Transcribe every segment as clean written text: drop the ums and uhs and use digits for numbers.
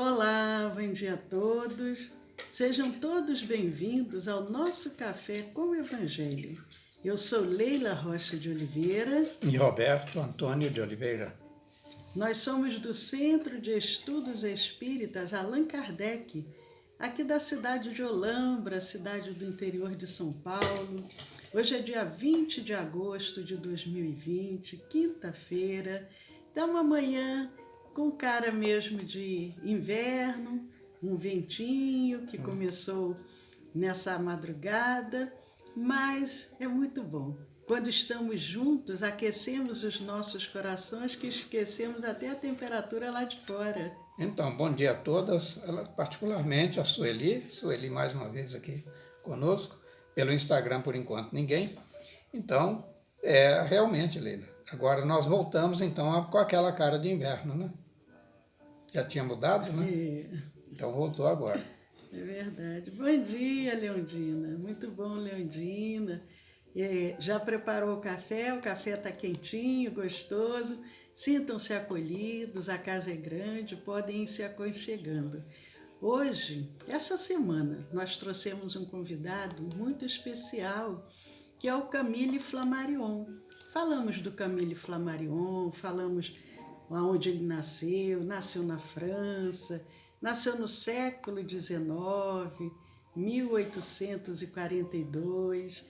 Olá, bom dia a todos. Sejam todos bem-vindos ao nosso Café com o Evangelho. Eu sou Leila Rocha de Oliveira. E Roberto Antônio de Oliveira. Nós somos do Centro de Estudos Espíritas Allan Kardec, aqui da cidade de Olambra, cidade do interior de São Paulo. Hoje é dia 20 de agosto de 2020, quinta-feira. Então, uma manhã com cara mesmo de inverno, um ventinho que começou nessa madrugada, mas é muito bom. Quando estamos juntos, aquecemos os nossos corações, que esquecemos até a temperatura lá de fora. Então, bom dia a todas, particularmente a Sueli mais uma vez aqui conosco, pelo Instagram por enquanto ninguém. Então, realmente, Leila, agora nós voltamos então com aquela cara de inverno, né? Já tinha mudado, né? Então voltou agora. É verdade. Bom dia, Leondina. Muito bom, Leondina. Já preparou o café? O café está quentinho, gostoso. Sintam-se acolhidos, a casa é grande, podem ir se aconchegando. Hoje, essa semana, nós trouxemos um convidado muito especial, que é o Camille Flammarion. Falamos do Camille Flammarion, falamos onde ele nasceu na França, nasceu no século XIX, 1842,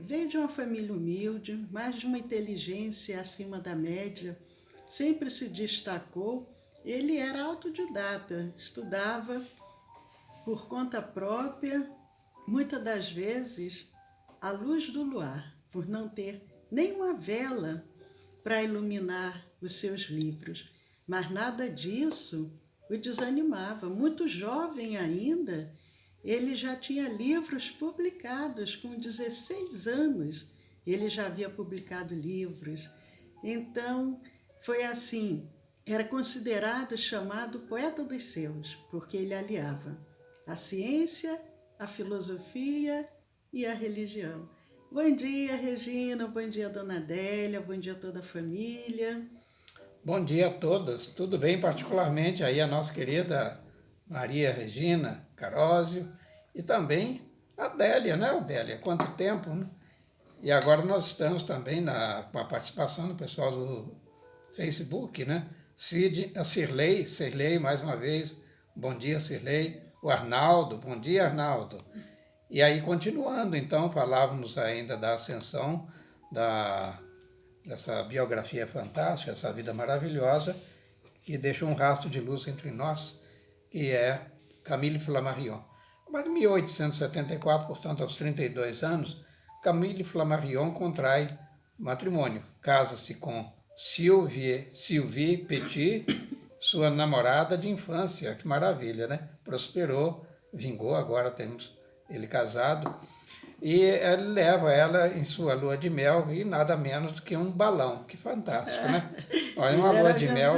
veio de uma família humilde, mas de uma inteligência acima da média, sempre se destacou. Ele era autodidata, estudava por conta própria, muitas das vezes à luz do luar, por não ter nenhuma vela para iluminar os seus livros. Mas nada disso o desanimava. Muito jovem ainda, ele já tinha livros publicados. Com 16 anos, ele já havia publicado livros. Então, foi assim, era considerado, chamado poeta dos céus, porque ele aliava a ciência, a filosofia e a religião. Bom dia, Regina, bom dia, Dona Adélia, bom dia a toda a família. Bom dia a todas, tudo bem? Particularmente aí a nossa querida Maria Regina Carósio e também a Adélia, né, Adélia? Quanto tempo, né? E agora nós estamos também com a participação do pessoal do Facebook, né? A Cirlei, mais uma vez, bom dia, Cirlei. O Arnaldo, bom dia, Arnaldo. E aí, continuando, então, falávamos ainda da ascensão dessa biografia fantástica, essa vida maravilhosa, que deixou um rastro de luz entre nós, que é Camille Flammarion. Mas em 1874, portanto, aos 32 anos, Camille Flammarion contrai matrimônio. Casa-se com Sylvie Petit, sua namorada de infância. Que maravilha, né? Prosperou, vingou, agora temos ele casado, e ele leva ela em sua lua de mel e nada menos do que um balão. Que fantástico, né? Olha, uma lua de mel,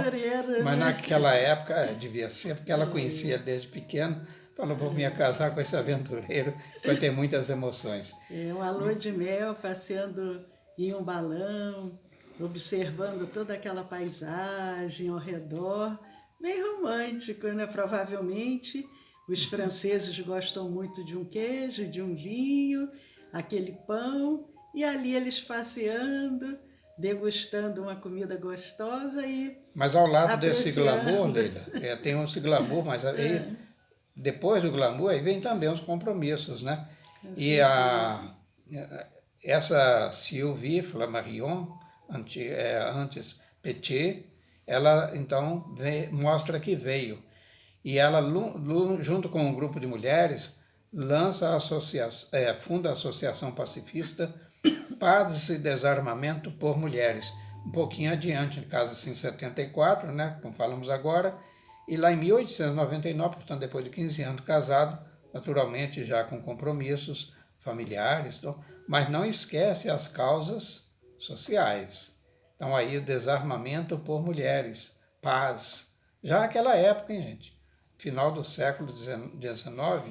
mas naquela época devia ser, porque ela conhecia desde pequeno, falou, vou me casar com esse aventureiro, vai ter muitas emoções. Uma lua de mel, passeando em um balão, observando toda aquela paisagem ao redor, bem romântico, né? Provavelmente os franceses gostam muito de um queijo, de um vinho, aquele pão, e ali eles passeando, degustando uma comida gostosa e mas ao lado apreciando. Desse glamour, Leila, tem esse glamour, mas aí, depois do glamour, aí vem também os compromissos, né? E essa Sylvie Flammarion, antes Petit, ela então mostra que veio. E ela, junto com um grupo de mulheres, funda a Associação Pacifista Paz e Desarmamento por Mulheres. Um pouquinho adiante, casa-se em 74, né, como falamos agora, e lá em 1899, portanto, depois de 15 anos casado, naturalmente já com compromissos familiares, mas não esquece as causas sociais. Então aí o desarmamento por mulheres, paz. Já naquela época, hein, gente? Final do século XIX,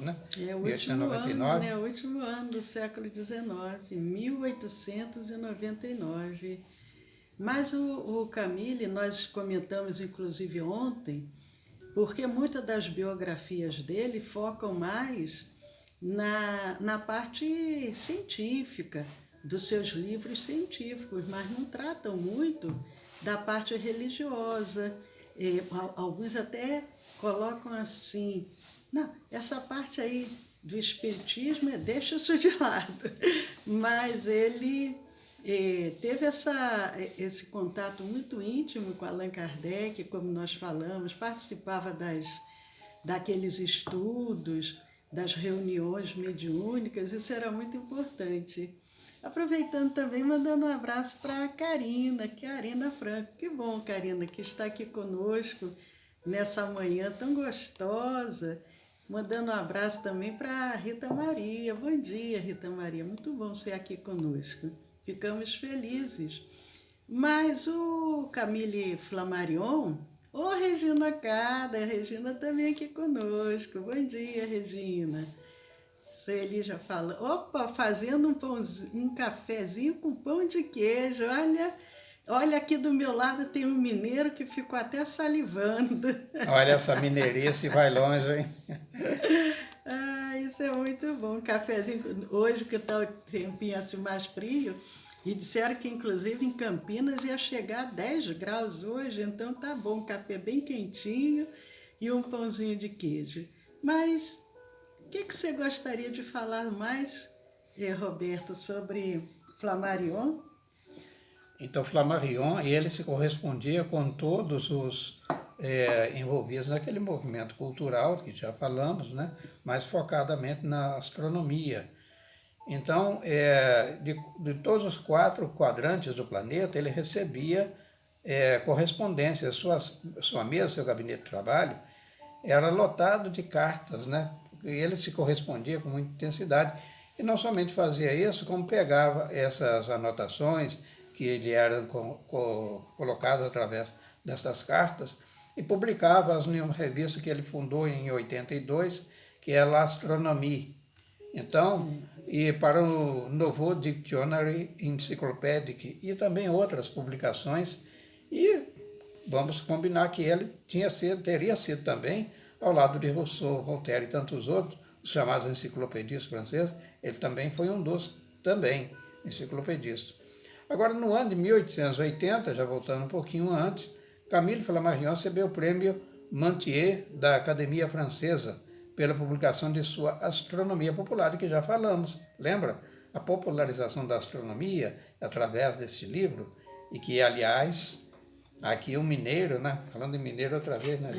né? É o último ano, né? O último ano do século XIX, 1899. Mas o Camille, nós comentamos inclusive ontem, porque muitas das biografias dele focam mais na parte científica, dos seus livros científicos, mas não tratam muito da parte religiosa. Alguns até colocam assim, não, essa parte aí do espiritismo, deixa isso de lado. Mas ele teve esse contato muito íntimo com Allan Kardec, como nós falamos, participava daqueles estudos, das reuniões mediúnicas, isso era muito importante. Aproveitando também, mandando um abraço para a Karina Franco. Que bom, Karina, que está aqui conosco nessa manhã tão gostosa. Mandando um abraço também para a Rita Maria. Bom dia, Rita Maria. Muito bom ser aqui conosco. Ficamos felizes. Mas o Camille Flammarion, Regina Cada, a Regina também aqui conosco. Bom dia, Regina. Sueli já fala, opa, fazendo um cafezinho com pão de queijo. Olha aqui do meu lado tem um mineiro que ficou até salivando. Olha, essa mineirice vai longe, hein? Isso é muito bom. Um cafezinho, hoje que está o tempinho assim mais frio, e disseram que inclusive em Campinas ia chegar a 10 graus hoje, então tá bom, um café bem quentinho e um pãozinho de queijo. Mas o que você gostaria de falar mais, Roberto, sobre Flammarion? Então, Flammarion, ele se correspondia com todos os envolvidos naquele movimento cultural, que já falamos, né? Mais focadamente na astronomia. Então, de todos os 4 quadrantes do planeta, ele recebia correspondência. Sua mesa, seu gabinete de trabalho, era lotado de cartas, né? E ele se correspondia com muita intensidade. E não somente fazia isso, como pegava essas anotações que lhe eram colocadas através dessas cartas e publicava-as em uma revista que ele fundou em 82, que é l'Astronomie. Então, e para o Nouveau Dictionary Encyclopédique e também outras publicações. E vamos combinar que ele teria sido também, ao lado de Rousseau, Voltaire e tantos outros, os chamados enciclopedistas franceses, ele também foi um dos enciclopedistas. Agora, no ano de 1880, já voltando um pouquinho antes, Camille Flammarion recebeu o prêmio Mantier da Academia Francesa pela publicação de sua Astronomia Popular, de que já falamos. Lembra? A popularização da astronomia através deste livro, e que, aliás, aqui um mineiro, né? Falando em mineiro outra vez, né?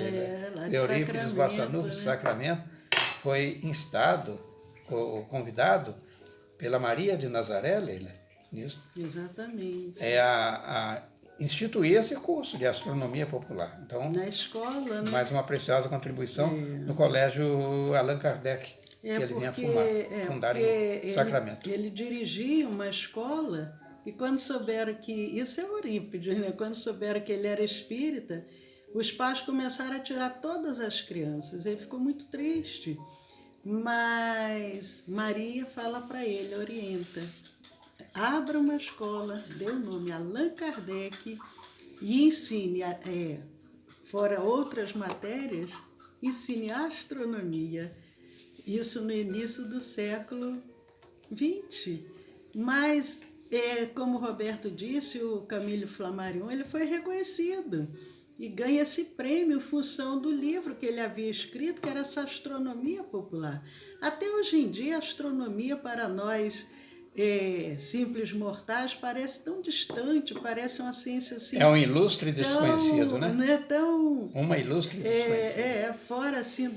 Eurípides Bassanufo, de Sacramento, foi instado, convidado pela Maria de Nazaré, Leila, nisso. Exatamente. A instituir esse curso de astronomia popular. Então, na escola, né? Mais uma preciosa contribuição no colégio Allan Kardec, que ele vinha fundar em Sacramento. Ele dirigia uma escola, e quando souberam que, isso é Eurípides, né? Quando souberam que ele era espírita, os pais começaram a tirar todas as crianças. Ele ficou muito triste, mas Maria fala para ele, orienta, abra uma escola, dê o nome Allan Kardec e ensine, fora outras matérias, ensine astronomia. Isso no início do século XX. Mas, como o Roberto disse, o Camille Flammarion, ele foi reconhecido e ganha esse prêmio em função do livro que ele havia escrito, que era essa astronomia popular. Até hoje em dia, a astronomia para nós simples mortais parece tão distante, parece uma ciência assim... É um ilustre desconhecido, né? Não é tão... Uma ilustre desconhecida. Fora assim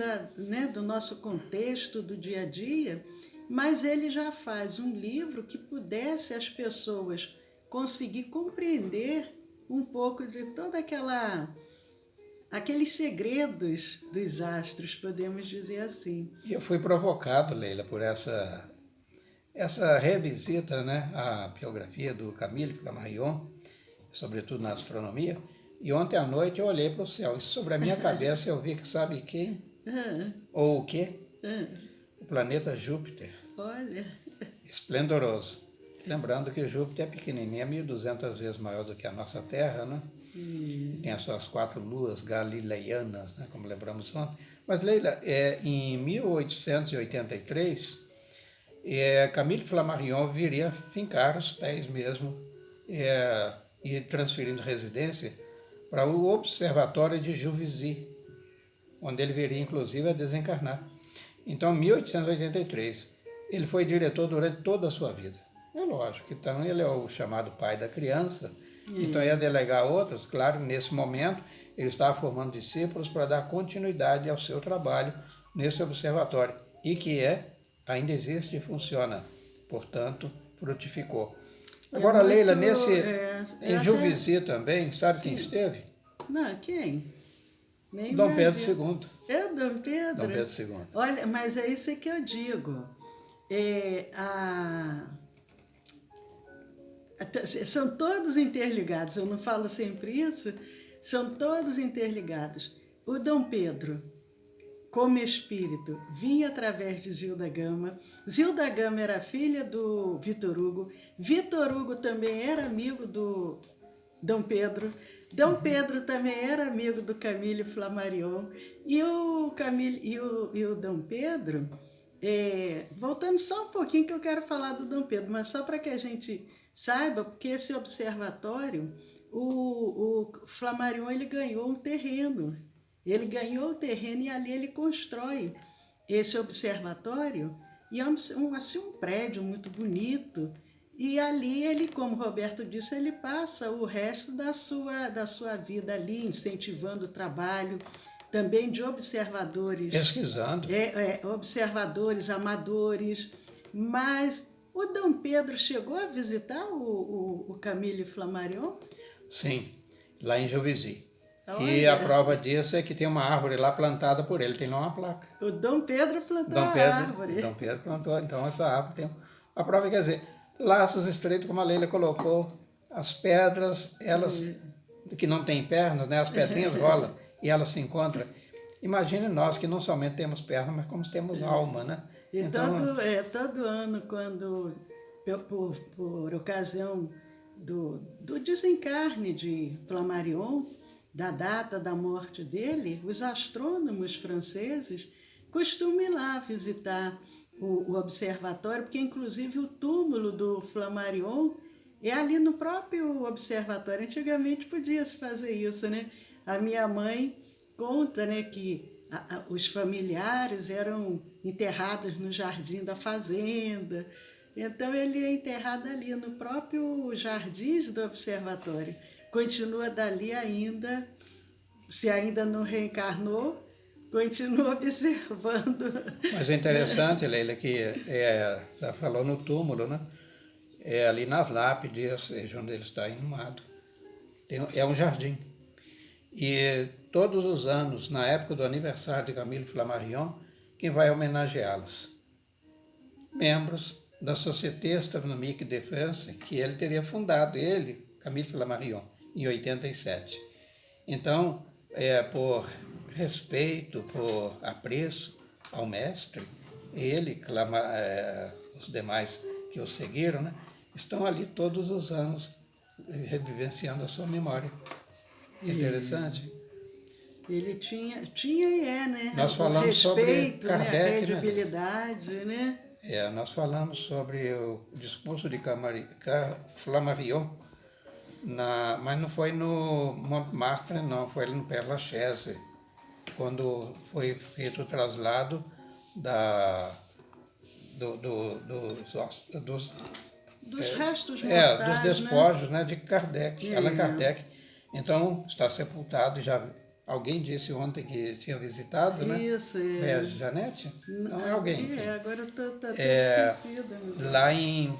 do nosso contexto do dia a dia, mas ele já faz um livro que pudesse as pessoas conseguir compreender um pouco de toda aqueles segredos dos astros, podemos dizer assim. E eu fui provocado, Leila, por essa revisita, né, à biografia do Camille Flammarion, sobretudo na astronomia, e ontem à noite eu olhei para o céu, e sobre a minha cabeça eu vi que sabe quem? Ou o quê? O planeta Júpiter. Olha. Esplendoroso. Lembrando que Júpiter é pequenininho, é 1.200 vezes maior do que a nossa Terra, né? Tem as suas 4 luas galileianas, né? Como lembramos ontem. Mas, Leila, em 1883, Camille Flammarion viria fincar os pés mesmo e transferindo residência para o Observatório de Juvisy, onde ele viria, inclusive, a desencarnar. Então, em 1883, ele foi diretor durante toda a sua vida. É lógico, então ele é o chamado pai da criança, então ia delegar outros. Claro, nesse momento, ele estava formando discípulos para dar continuidade ao seu trabalho nesse observatório, e que ainda existe e funciona, portanto, frutificou. Agora, Leila, em Juvisy também, sabe quem esteve? Não, quem? Nem Dom Pedro imagino. II. É Dom Pedro? Dom Pedro II. Olha, mas é isso que eu digo. São todos interligados, eu não falo sempre isso, são todos interligados. O Dom Pedro, como espírito, vinha através de Zilda Gama. Zilda Gama era filha do Vitor Hugo. Vitor Hugo também era amigo do Dom Pedro. Dom Pedro também era amigo do Camille Flammarion. E o Dom Pedro, voltando só um pouquinho que eu quero falar do Dom Pedro, mas só para que a gente saiba, porque esse observatório, o Flammarion, ele ganhou um terreno. Ele ganhou o terreno e ali ele constrói esse observatório, e é um prédio muito bonito. E ali ele, como o Roberto disse, ele passa o resto da sua vida ali, incentivando o trabalho, também de observadores. Pesquisando. Observadores, amadores. Mas o Dom Pedro chegou a visitar o Camille Flammarion? Sim, lá em Juvisy. Olha. E a prova disso é que tem uma árvore lá plantada por ele, tem lá uma placa. O Dom Pedro plantou a árvore. Dom Pedro plantou, então essa árvore tem a prova, quer dizer, laços estreitos, como a Leila colocou, as pedras, elas que não têm pernas, né, as pedrinhas rolam e elas se encontram. Imagine nós que não somente temos pernas, mas como temos alma, né? E então, todo ano, quando, por ocasião do desencarne de Flammarion, da data da morte dele, os astrônomos franceses costumam ir lá visitar o observatório, porque inclusive o túmulo do Flammarion é ali no próprio observatório. Antigamente podia-se fazer isso, né? A minha mãe conta, né, que os familiares eram enterrados no jardim da fazenda. Então ele é enterrado ali no próprio jardins do observatório. Continua dali ainda, se ainda não reencarnou, continua observando. Mas é interessante, Leila, que já falou no túmulo, né? Ali nas lápides, onde ele está inumado. É um jardim. E todos os anos, na época do aniversário de Camille Flammarion, quem vai homenageá-los? Membros da Société Astronomique de France, que ele teria fundado, Camille Flammarion, em 87. Então, por respeito, por apreço ao mestre, ele, os demais que o seguiram, né, estão ali todos os anos revivenciando a sua memória. Interessante. Ele tinha e né? Nós falamos respeito, sobre Kardec, né? A credibilidade, né? Nós falamos sobre o discurso de Flammarion, mas não foi no Montmartre, não, foi ali no Père Lachaise, quando foi feito o traslado dos restos mortais, dos despojos, né, de Kardec, Allan Kardec. Então, está sepultado, alguém disse ontem que tinha visitado, né? Isso, a Janete? Não, é alguém. Agora eu estou até esquecida. Lá em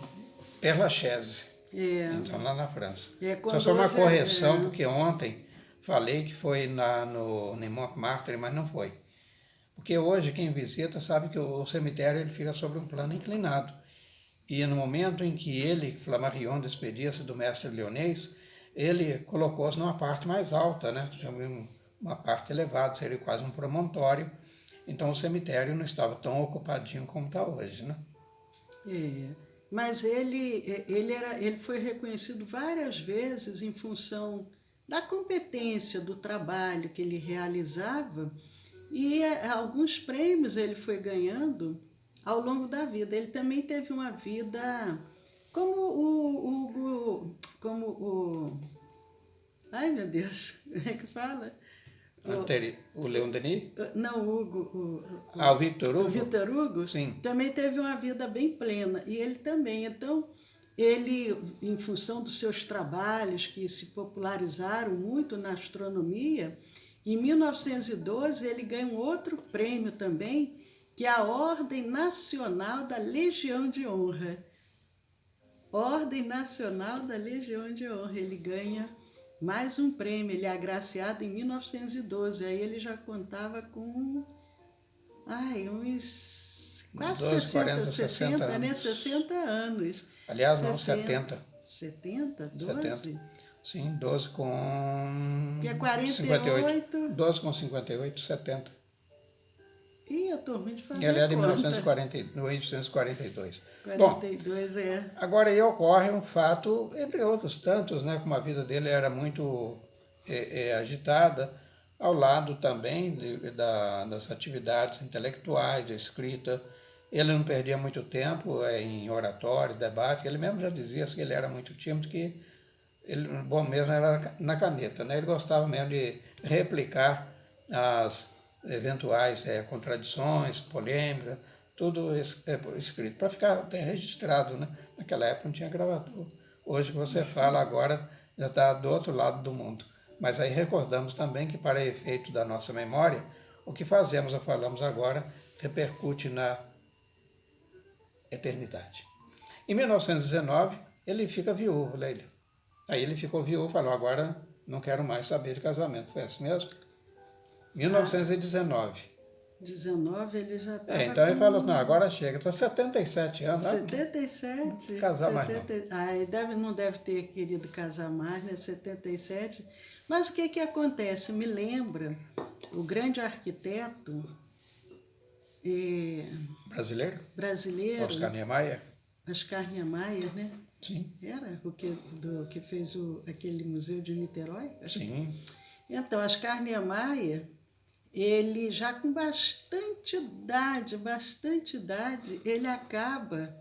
Père Lachaise. Então, lá na França. Só uma correção, porque ontem falei que foi no Montmartre, mas não foi. Porque hoje quem visita sabe que o cemitério ele fica sobre um plano inclinado. E no momento em que Flammarion, despedia-se do mestre leonês, ele colocou-se numa parte mais alta, né? Uma parte elevada, seria quase um promontório. Então o cemitério não estava tão ocupadinho como está hoje, né? mas ele foi reconhecido várias vezes em função da competência, do trabalho que ele realizava, e alguns prêmios ele foi ganhando ao longo da vida. Ele também teve uma vida como ai meu Deus, como é que fala? O Leon Denis? Não, O Victor Hugo? O Victor Hugo. Sim. Também teve uma vida bem plena, e ele também. Então, ele, em função dos seus trabalhos que se popularizaram muito na astronomia, em 1912 ele ganha um outro prêmio também, que é a Ordem Nacional da Legião de Honra. Ordem Nacional da Legião de Honra. Ele ganha mais um prêmio, ele é agraciado em 1912. Aí ele já contava com uns quase 60 anos. Né? 60 anos. Aliás, não, 70. 70? 12? 70. Sim, 12 com... Que é 48. 58. 12 com 58, 70. Ih, eu estou ruim de fazer Ele é de conta. 1942. 42, Bom, é. agora aí ocorre um fato, entre outros tantos, né, como a vida dele era muito agitada, ao lado também das atividades intelectuais, de escrita. Ele não perdia muito tempo em oratório, debate. Ele mesmo já dizia que ele era muito tímido, que ele, bom mesmo era na caneta, né? Ele gostava mesmo de replicar as eventuais contradições, polêmicas, tudo escrito, para ficar até registrado, né? Naquela época não tinha gravador. Hoje que você fala, agora já está do outro lado do mundo. Mas aí recordamos também que, para efeito da nossa memória, o que fazemos ou falamos agora repercute na eternidade. Em 1919, ele fica viúvo, Leila. Aí ele ficou viúvo, falou, agora não quero mais saber de casamento. Foi assim mesmo? 1919. 19 ele já estava então ele falou assim, não, agora chega, está 77 anos. 77? Casar 70, mais não. Não deve ter querido casar mais, né? 77. Mas o que acontece? Me lembra o grande arquiteto brasileiro Oscar Niemeyer. Oscar Niemeyer, né? Sim. Era o que fez aquele museu de Niterói? Sim. Então, Oscar Niemeyer, ele já com bastante idade, ele acaba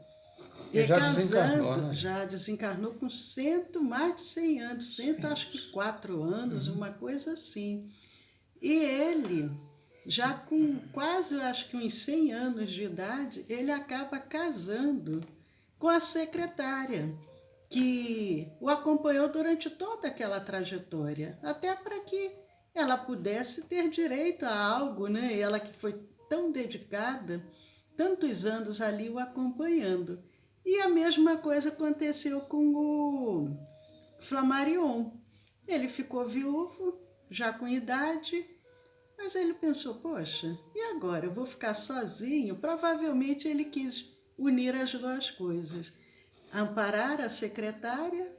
casando, já desencarnou com mais de 100 anos, acho que 4 anos, uma coisa assim. E ele, já com quase, acho que uns 100 anos de idade, ele acaba casando com a secretária, que o acompanhou durante toda aquela trajetória, até para que ela pudesse ter direito a algo, né? Ela que foi tão dedicada, tantos anos ali o acompanhando. E a mesma coisa aconteceu com o Flammarion. Ele ficou viúvo, já com idade, mas ele pensou, poxa, e agora? Eu vou ficar sozinho? Provavelmente ele quis unir as duas coisas. Amparar a secretária,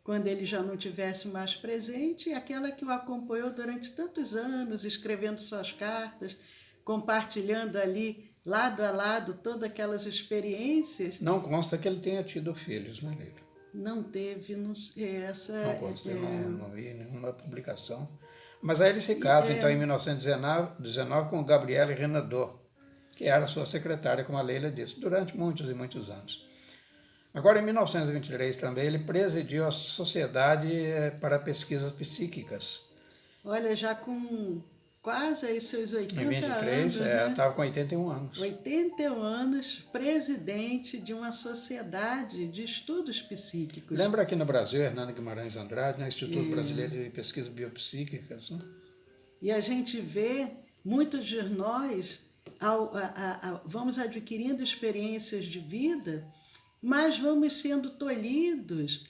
quando ele já não tivesse mais presente, e aquela que o acompanhou durante tantos anos, escrevendo suas cartas, compartilhando ali, lado a lado, todas aquelas experiências. Não consta que ele tenha tido filhos, né, Leila? Não teve, não consta, não vi nenhuma publicação. Mas aí ele se casa, então, em 1919, com Gabrielle Renaudot, que era sua secretária, como a Leila disse, durante muitos e muitos anos. Agora, em 1923 também, ele presidiu a Sociedade para Pesquisas Psíquicas. Olha, já com quase aí seus 80 em 23, anos, estava com 81 anos. 81 anos, presidente de uma sociedade de estudos psíquicos. Lembra aqui no Brasil, Hernando Guimarães Andrade, né? Instituto Brasileiro de Pesquisas Biopsíquicas. Né? E a gente vê, muitos de nós, vamos adquirindo experiências de vida, mas vamos sendo tolhidos.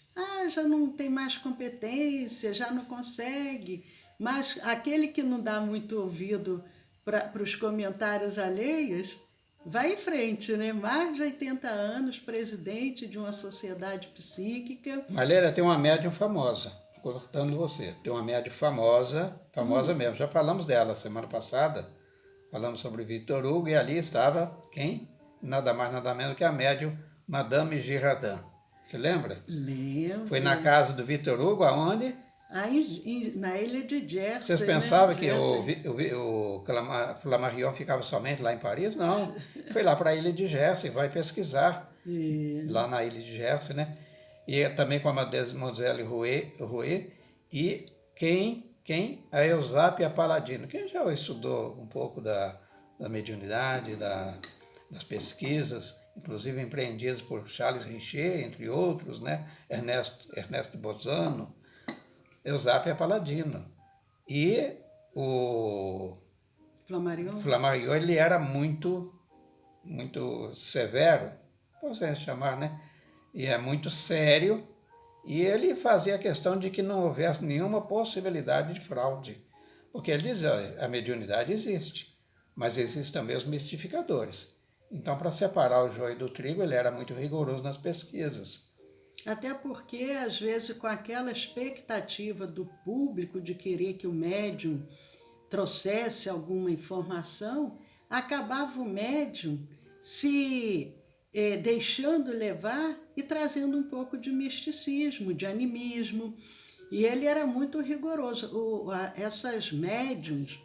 Já não tem mais competência, já não consegue. Mas aquele que não dá muito ouvido para os comentários alheios, vai em frente, né? Mais de 80 anos, presidente de uma sociedade psíquica. Maléria tem uma médium famosa, cortando você. Tem uma médium famosa mesmo. Já falamos dela semana passada. Falamos sobre Victor Hugo e ali estava quem? Nada mais, nada menos que a médium Madame Girardin. Você lembra? Lembro. Foi na casa do Victor Hugo, aonde? Aí, na ilha de Jersey. Vocês pensavam, né? que o Flammarion ficava somente lá em Paris? Não. Foi lá para a ilha de Jersey, vai pesquisar. Lá na ilha de Jersey, né? E também com a Mademoiselle Rouet. E quem? A Eusápia Paladino. Quem já estudou um pouco da mediunidade, das pesquisas, inclusive empreendidas por Charles Richer, entre outros, né? Ernesto Bozano. Eusápia Paladino. E o Flammarion, ele era muito severo, posso chamar, né? E é muito sério, e ele fazia a questão de que não houvesse nenhuma possibilidade de fraude. Porque ele diz, a mediunidade existe, mas existem também os mistificadores. Então, para separar o joio do trigo, ele era muito rigoroso nas pesquisas. Até porque, às vezes, com aquela expectativa do público de querer que o médium trouxesse alguma informação, acabava o médium se deixando levar e trazendo um pouco de misticismo, de animismo. E ele era muito rigoroso. Essas médiums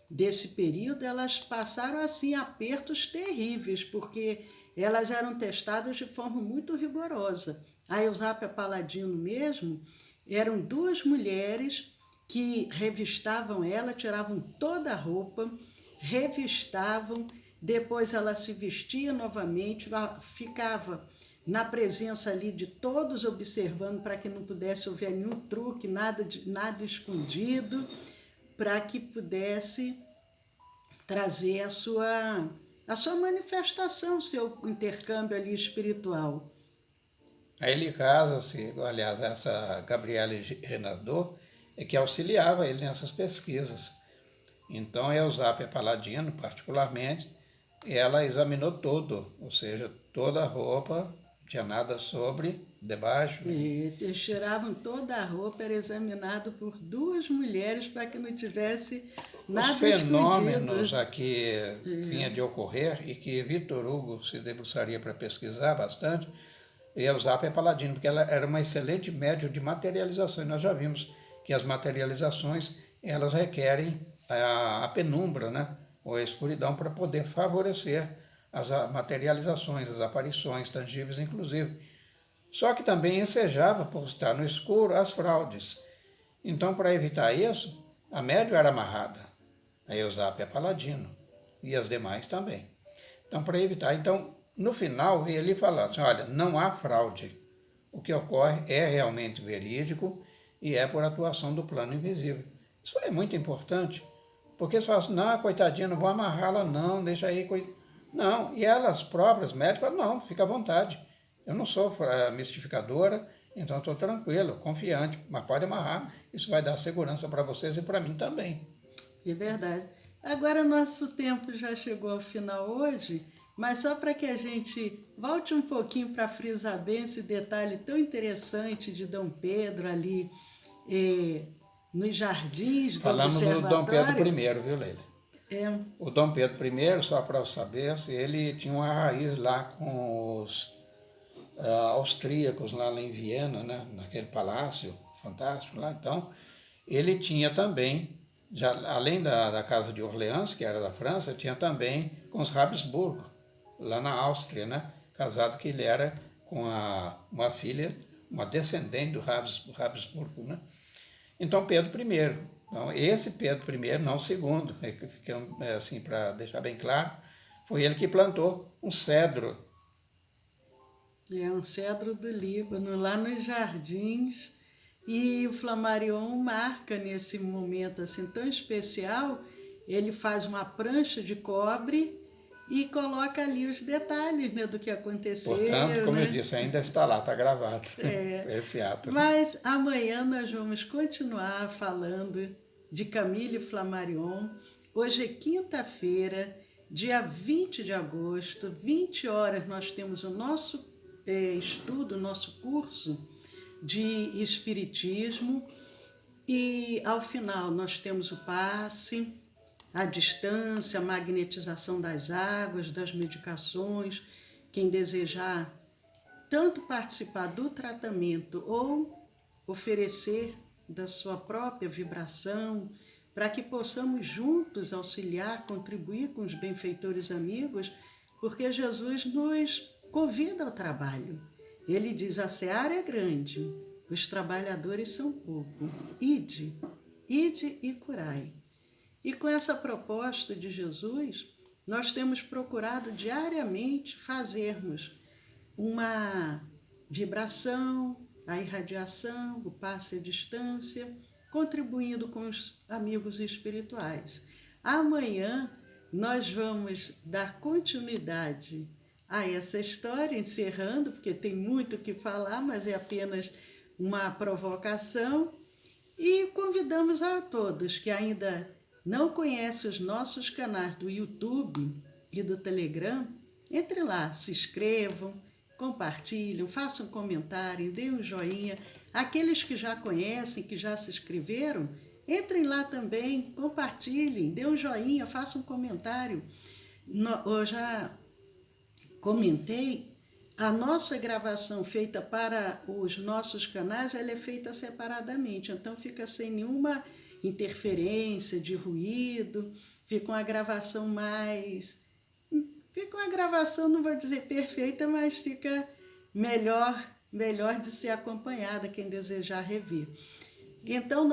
desse período, elas passaram assim apertos terríveis, porque elas eram testadas de forma muito rigorosa. A Eusápia Paladino mesmo, eram duas mulheres que revistavam ela, tiravam toda a roupa, revistavam, depois ela se vestia novamente, ficava na presença ali de todos observando para que não pudesse haver nenhum truque, nada escondido, para que pudesse trazer a sua manifestação, seu intercâmbio ali espiritual. Aí ele casa-se, aliás, essa Gabriele Renaudot, que auxiliava ele nessas pesquisas. Então, a Eusápia Paladino, particularmente, ela examinou tudo, ou seja, toda a roupa, não tinha nada sobre, debaixo. Eles tiravam toda a roupa, era examinado por duas mulheres para que não tivesse nada escondido. Os fenômenos aqui vinha de ocorrer e que Victor Hugo se debruçaria para pesquisar bastante, e a Eusápia Paladino, porque ela era uma excelente médium de materializações. Nós já vimos que as materializações, elas requerem a penumbra, né? Ou a escuridão, para poder favorecer as materializações, as aparições tangíveis, inclusive. Só que também ensejava, por estar no escuro, as fraudes. Então, para evitar isso, a médium era amarrada, a Eusápia Paladino, e as demais também. Então, para evitar... Então, no final, ele falava assim, olha, não há fraude. O que ocorre é realmente verídico e é por atuação do plano invisível. Isso é muito importante, porque você fala assim, não, coitadinha, não vou amarrá-la não, deixa aí... Não, e elas próprias, médicas, não, fica à vontade. Eu não sou mistificadora, então estou tranquilo, confiante, mas pode amarrar, isso vai dar segurança para vocês e para mim também. É verdade. Agora, nosso tempo já chegou ao final hoje, mas só para que a gente volte um pouquinho para frisar bem esse detalhe tão interessante de Dom Pedro ali nos jardins do Observatório. Falamos do Dom Pedro I, viu, Leila? O Dom Pedro I, só para saber, ele tinha uma raiz lá com os austríacos lá em Viena, né, naquele palácio fantástico lá. Então, ele tinha também, já, além da Casa de Orleans, que era da França, tinha também com os Habsburgo, lá na Áustria, né, casado que ele era com uma filha, uma descendente do Habsburgo, né. Então, Pedro I. Então, esse Pedro I, não o segundo, assim, para deixar bem claro, foi ele que plantou um cedro. Um cedro do Líbano, lá nos jardins. E o Flammarion marca nesse momento assim tão especial, ele faz uma prancha de cobre e coloca ali os detalhes, né, do que aconteceu. Portanto, como, né? eu disse, ainda está lá, está gravado esse ato. Mas amanhã nós vamos continuar falando de Camille Flammarion. Hoje é quinta-feira, dia 20 de agosto, 20 horas, nós temos o nosso estudo, o nosso curso de Espiritismo. E ao final nós temos o passe, a distância, a magnetização das águas, das medicações. Quem desejar tanto participar do tratamento ou oferecer da sua própria vibração, para que possamos juntos auxiliar, contribuir com os benfeitores amigos, porque Jesus nos convida ao trabalho. Ele diz: a seara é grande, os trabalhadores são poucos. Ide e curai. E com essa proposta de Jesus, nós temos procurado diariamente fazermos uma vibração, a irradiação, o passe à distância, contribuindo com os amigos espirituais. Amanhã nós vamos dar continuidade a essa história, encerrando, porque tem muito o que falar, mas é apenas uma provocação. E convidamos a todos que ainda não conhecem os nossos canais do YouTube e do Telegram, entre lá, se inscrevam, compartilhem, façam um comentário, deem um joinha. Aqueles que já conhecem, que já se inscreveram, entrem lá também, compartilhem, deem um joinha, façam um comentário. Eu já comentei, a nossa gravação feita para os nossos canais, ela é feita separadamente, então fica sem nenhuma interferência de ruído, fica uma gravação não vou dizer perfeita, mas fica melhor de ser acompanhada, quem desejar rever. Então,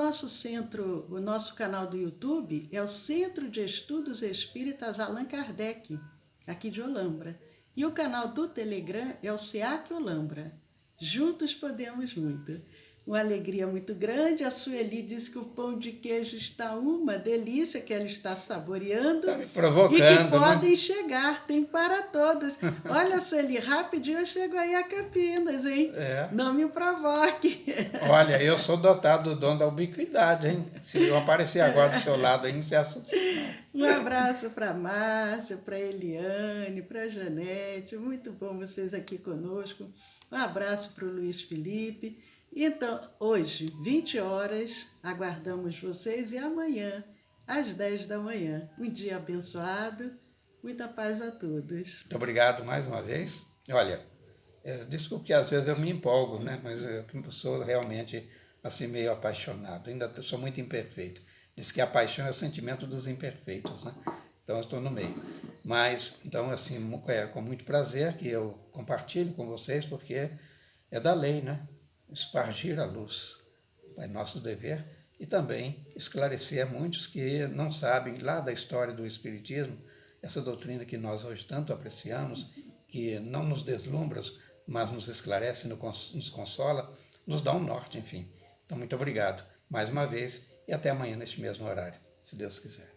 o nosso canal do YouTube é o Centro de Estudos Espíritas Allan Kardec, aqui de Olambra. E o canal do Telegram é o SEAC Olambra. Juntos podemos muito. Uma alegria muito grande. A Sueli disse que o pão de queijo está uma delícia, que ela está saboreando. Está me provocando, e que podem né? chegar, tem para todos. Olha, Sueli, rapidinho eu chego aí a Campinas, hein? É. Não me provoque. Olha, eu sou dotado do dom da ubiquidade, hein? Se eu aparecer agora do seu lado aí, não se assusta. Um abraço para a Márcia, para a Eliane, para a Janete. Muito bom vocês aqui conosco. Um abraço para o Luiz Felipe. Então, hoje, 20 horas, aguardamos vocês e amanhã, às 10 da manhã. Um dia abençoado, muita paz a todos. Muito obrigado mais uma vez. Olha, desculpe que às vezes eu me empolgo, né? Mas eu sou realmente assim meio apaixonado. Ainda sou muito imperfeito. Diz que a paixão é o sentimento dos imperfeitos, né? Então eu estou no meio. Mas, então, assim, com muito prazer que eu compartilho com vocês, porque é da lei, né? Espargir a luz, é nosso dever, e também esclarecer a muitos que não sabem lá da história do Espiritismo, essa doutrina que nós hoje tanto apreciamos, que não nos deslumbra, mas nos esclarece, nos consola, nos dá um norte, enfim. Então, muito obrigado mais uma vez e até amanhã neste mesmo horário, se Deus quiser.